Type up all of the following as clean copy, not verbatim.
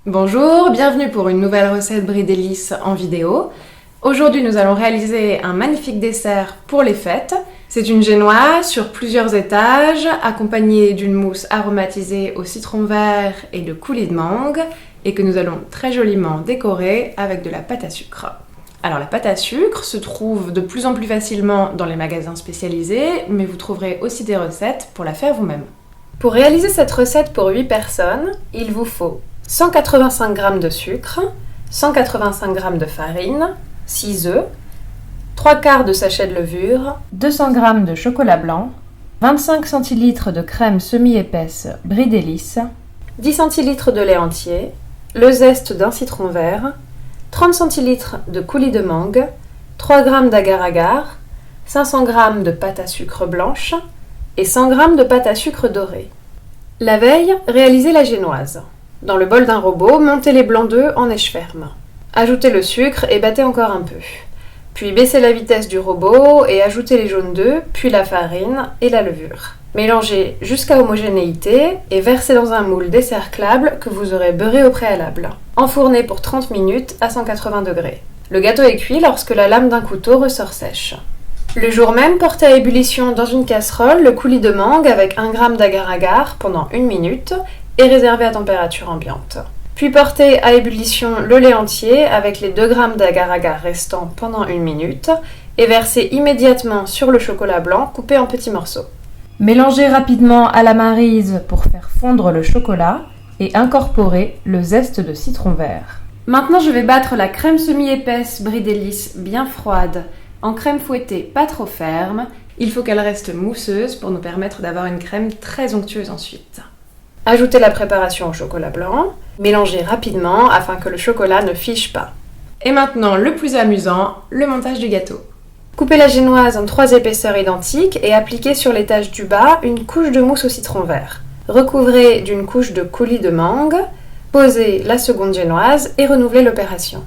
Bonjour, bienvenue pour une nouvelle recette Brie délices en vidéo. Aujourd'hui, nous allons réaliser un magnifique dessert pour les fêtes. C'est une génoise sur plusieurs étages, accompagnée d'une mousse aromatisée au citron vert et de coulis de mangue, et que nous allons très joliment décorer avec de la pâte à sucre. Alors la pâte à sucre se trouve de plus en plus facilement dans les magasins spécialisés, mais vous trouverez aussi des recettes pour la faire vous-même. Pour réaliser cette recette pour 8 personnes, il vous faut 185 g de sucre, 185 g de farine, 6 œufs, 3/4 de sachet de levure, 200 g de chocolat blanc, 25 cl de crème semi-épaisse Brie délices, 10 cl de lait entier, le zeste d'un citron vert, 30 cl de coulis de mangue, 3 g d'agar-agar, 500 g de pâte à sucre blanche et 100 g de pâte à sucre dorée. La veille, réalisez la génoise. Dans le bol d'un robot, montez les blancs d'œufs en neige ferme. Ajoutez le sucre et battez encore un peu. Puis baissez la vitesse du robot et ajoutez les jaunes d'œufs, puis la farine et la levure. Mélangez jusqu'à homogénéité et versez dans un moule décerclable que vous aurez beurré au préalable. Enfournez pour 30 minutes à 180 degrés. Le gâteau est cuit lorsque la lame d'un couteau ressort sèche. Le jour même, portez à ébullition dans une casserole le coulis de mangue avec 1 g d'agar-agar pendant 1 minute et réservez à température ambiante. Puis portez à ébullition le lait entier avec les 2 g d'agar-agar restants pendant 1 minute et versez immédiatement sur le chocolat blanc coupé en petits morceaux. Mélangez rapidement à la maryse pour faire fondre le chocolat et incorporez le zeste de citron vert. Maintenant, je vais battre la crème semi-épaisse Brie délices bien froide en crème fouettée pas trop ferme. Il faut qu'elle reste mousseuse pour nous permettre d'avoir une crème très onctueuse ensuite. Ajoutez la préparation au chocolat blanc, mélangez rapidement afin que le chocolat ne fiche pas. Et maintenant, le plus amusant, le montage du gâteau. Coupez la génoise en 3 épaisseurs identiques et appliquez sur l'étage du bas une couche de mousse au citron vert. Recouvrez d'une couche de coulis de mangue, posez la seconde génoise et renouvelez l'opération.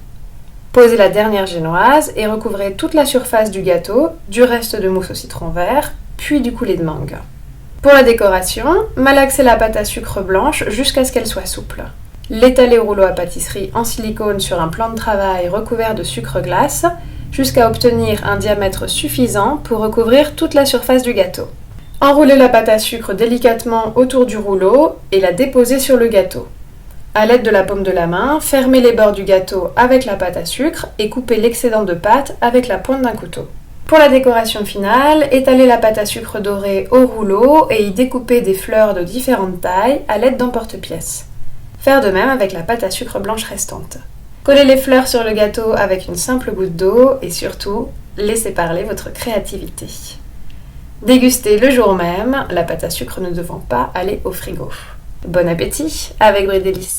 Posez la dernière génoise et recouvrez toute la surface du gâteau du reste de mousse au citron vert, puis du coulis de mangue. Pour la décoration, malaxez la pâte à sucre blanche jusqu'à ce qu'elle soit souple. L'étalez au rouleau à pâtisserie en silicone sur un plan de travail recouvert de sucre glace jusqu'à obtenir un diamètre suffisant pour recouvrir toute la surface du gâteau. Enroulez la pâte à sucre délicatement autour du rouleau et la déposez sur le gâteau. À l'aide de la paume de la main, fermez les bords du gâteau avec la pâte à sucre et coupez l'excédent de pâte avec la pointe d'un couteau. Pour la décoration finale, étalez la pâte à sucre dorée au rouleau et y découpez des fleurs de différentes tailles à l'aide d'emporte-pièces. Faire de même avec la pâte à sucre blanche restante. Collez les fleurs sur le gâteau avec une simple goutte d'eau et surtout, laissez parler votre créativité. Dégustez le jour même, la pâte à sucre ne devant pas aller au frigo. Bon appétit avec Brie délices!